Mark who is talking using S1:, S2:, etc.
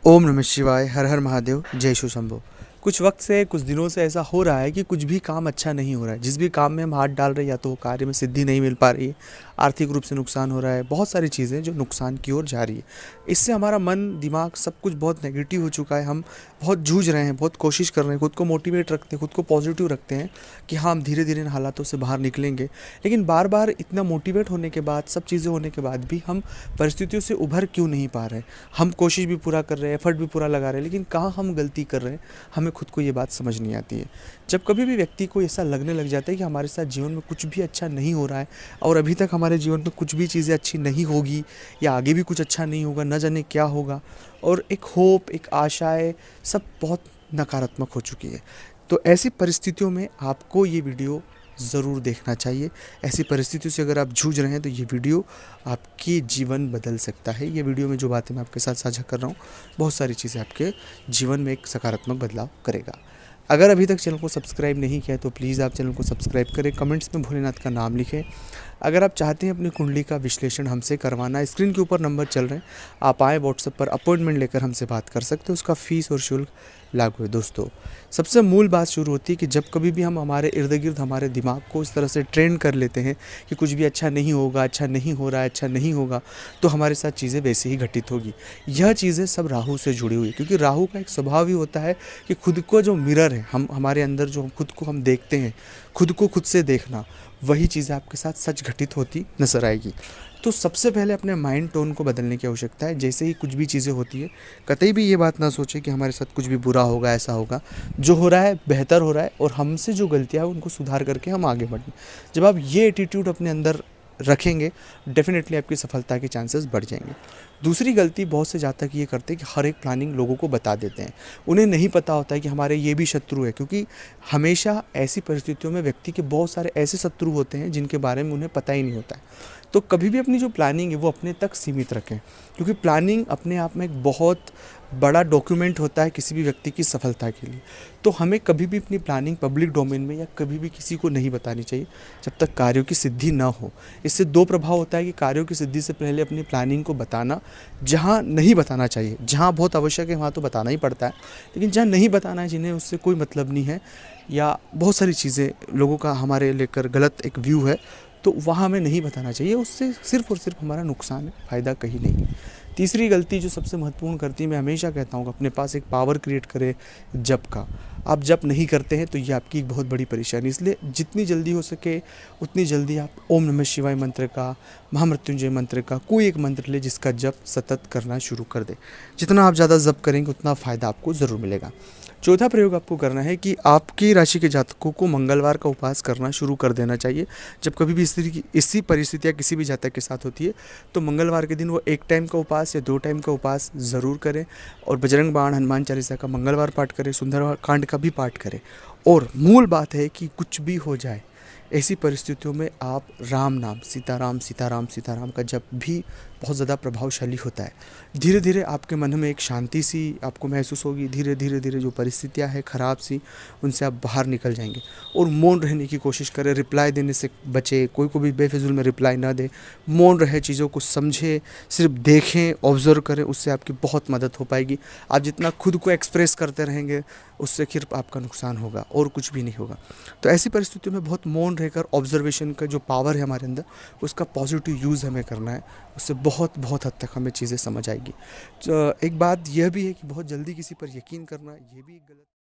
S1: ओम नमः शिवाय, हर हर महादेव, जय शिव शंभो। कुछ वक्त से, कुछ दिनों से ऐसा हो रहा है कि कुछ भी काम अच्छा नहीं हो रहा है। जिस भी काम में हम हाथ डाल रहे हैं, या तो वो कार्य में सिद्धि नहीं मिल पा रही है, आर्थिक रूप से नुकसान हो रहा है, बहुत सारी चीज़ें जो नुकसान की ओर जा रही है। इससे हमारा मन, दिमाग सब कुछ बहुत नेगेटिव हो चुका है। हम बहुत जूझ रहे हैं, बहुत कोशिश कर रहे हैं, खुद को मोटिवेट रखते हैं, खुद को पॉजिटिव रखते हैं कि हाँ, हम धीरे धीरे इन हालातों से बाहर निकलेंगे। लेकिन बार बार इतना मोटिवेट होने के बाद, सब चीज़ें होने के बाद भी हम परिस्थितियों से उभर क्यों नहीं पा रहे हैं। हम कोशिश भी पूरा कर रहे हैं, एफर्ट भी पूरा लगा रहे हैं, लेकिन कहाँ हम गलती कर रहे हैं, हमें खुद को ये बात समझ नहीं आती है। जब कभी भी व्यक्ति को ऐसा लगने लग जाता है कि हमारे साथ जीवन में कुछ भी अच्छा नहीं हो रहा है, और अभी तक हमारे जीवन में कुछ भी चीज़ें अच्छी नहीं होगी, या आगे भी कुछ अच्छा नहीं होगा, न जाने क्या होगा, और एक होप, एक आशाएं सब बहुत नकारात्मक हो चुकी है। तो ऐसी परिस्थितियों में आपको ये वीडियो ज़रूर देखना चाहिए। ऐसी परिस्थितियों से अगर आप जूझ रहे हैं तो ये वीडियो आपकी जीवन बदल सकता है। ये वीडियो में जो बातें मैं आपके साथ साझा कर रहा हूँ, बहुत सारी चीज़ें आपके जीवन में एक सकारात्मक बदलाव करेगा। अगर अभी तक चैनल को सब्सक्राइब नहीं किया है तो प्लीज़ आप चैनल को सब्सक्राइब करें, कमेंट्स में भोलेनाथ का नाम लिखें। अगर आप चाहते हैं अपनी कुंडली का विश्लेषण हमसे करवाना, स्क्रीन के ऊपर नंबर चल रहे हैं, आप आए व्हाट्सएप पर अपॉइंटमेंट लेकर हमसे बात कर सकते हो। उसका फ़ीस और शुल्क लागू है। दोस्तों, सबसे मूल बात शुरू होती है कि जब कभी भी हम हमारे इर्द गिर्द हमारे दिमाग को इस तरह से ट्रेन कर लेते हैं कि कुछ भी अच्छा नहीं होगा, अच्छा नहीं हो रहा है, अच्छा नहीं होगा, तो हमारे साथ चीज़ें वैसे ही घटित होगी। यह चीज़ें सब राहु से जुड़ी हुई, क्योंकि राहु का एक स्वभाव ही होता है कि खुद को जो मिरर है, हम हमारे अंदर जो खुद को हम देखते हैं, खुद को खुद से देखना, वही चीज़ें आपके साथ सच घटित होती नजर आएगी। तो सबसे पहले अपने माइंड टोन को बदलने की आवश्यकता है। जैसे ही कुछ भी चीज़ें होती है, कतई भी ये बात ना सोचें कि हमारे साथ कुछ भी बुरा होगा, ऐसा होगा। जो हो रहा है बेहतर हो रहा है, और हमसे जो गलतियाँ हैं उनको सुधार करके हम आगे बढ़ें। जब आप ये एटीट्यूड अपने अंदर रखेंगे, डेफिनेटली आपकी सफलता के चांसेस बढ़ जाएंगे। दूसरी गलती बहुत से जातक ये करते हैं कि हर एक प्लानिंग लोगों को बता देते हैं। उन्हें नहीं पता होता है कि हमारे ये भी शत्रु है, क्योंकि हमेशा ऐसी परिस्थितियों में व्यक्ति के बहुत सारे ऐसे शत्रु होते हैं जिनके बारे में उन्हें पता ही नहीं होता है। तो कभी भी अपनी जो प्लानिंग है वो अपने तक सीमित रखें, क्योंकि प्लानिंग अपने आप में एक बहुत बड़ा डॉक्यूमेंट होता है किसी भी व्यक्ति की सफलता के लिए। तो हमें कभी भी अपनी प्लानिंग पब्लिक डोमेन में या कभी भी किसी को नहीं बतानी चाहिए जब तक कार्यों की सिद्धि ना हो। इससे दो प्रभाव होता है कि कार्यों की सिद्धि से पहले अपनी प्लानिंग को बताना, जहाँ नहीं बताना चाहिए, जहाँ बहुत आवश्यक है वहाँ तो बताना ही पड़ता है, लेकिन जहाँ नहीं बताना है, जिन्हें उससे कोई मतलब नहीं है, या बहुत सारी चीज़ें लोगों का हमारे लेकर गलत एक व्यू है, तो वहाँ हमें नहीं बताना चाहिए। उससे सिर्फ और सिर्फ हमारा नुकसान है, फ़ायदा कहीं नहीं। तीसरी गलती जो सबसे महत्वपूर्ण करती है, मैं हमेशा कहता हूँ, अपने पास एक पावर क्रिएट करें जप का। आप जप नहीं करते हैं तो ये आपकी एक बहुत बड़ी परेशानी। इसलिए जितनी जल्दी हो सके उतनी जल्दी आप ओम नमः शिवाय मंत्र का, महामृत्युंजय मंत्र का कोई एक मंत्र ले जिसका जप सतत करना शुरू कर दे। जितना आप ज़्यादा जप करेंगे उतना फ़ायदा आपको ज़रूर मिलेगा। चौथा प्रयोग आपको करना है कि आपकी राशि के जातकों को मंगलवार का उपवास करना शुरू कर देना चाहिए। जब कभी भी इसी परिस्थितियाँ किसी भी जातक के साथ होती है, तो मंगलवार के दिन वो 1 टाइम का उपवास या 2 टाइम का उपवास ज़रूर करें, और बजरंग बाण, हनुमान चालीसा का मंगलवार पाठ करें, सुंदरकांड का भी पाठ करें। और मूल बात है कि कुछ भी हो जाए, ऐसी परिस्थितियों में आप राम नाम, सीताराम सीताराम सीताराम का जप भी बहुत ज़्यादा प्रभावशाली होता है। धीरे धीरे आपके मन में एक शांति सी आपको महसूस होगी। धीरे धीरे धीरे जो परिस्थितियां हैं ख़राब सी, उनसे आप बाहर निकल जाएंगे। और मौन रहने की कोशिश करें, रिप्लाई देने से बचे, कोई को भी बेफिजूल में रिप्लाई ना दे, मौन रहे, चीज़ों को समझें, सिर्फ देखें, ऑब्जर्व करें, उससे आपकी बहुत मदद हो पाएगी। आप जितना खुद को एक्सप्रेस करते रहेंगे, उससे सिर्फ आपका नुकसान होगा और कुछ भी नहीं होगा। तो ऐसी परिस्थितियों में बहुत मौन रहकर ऑब्जर्वेशन का जो पावर है हमारे अंदर, उसका पॉजिटिव यूज़ हमें करना है। उससे बहुत बहुत हद तक हमें चीज़ें समझ आएगी। एक बात यह भी है कि बहुत जल्दी किसी पर यकीन करना, ये भी गलत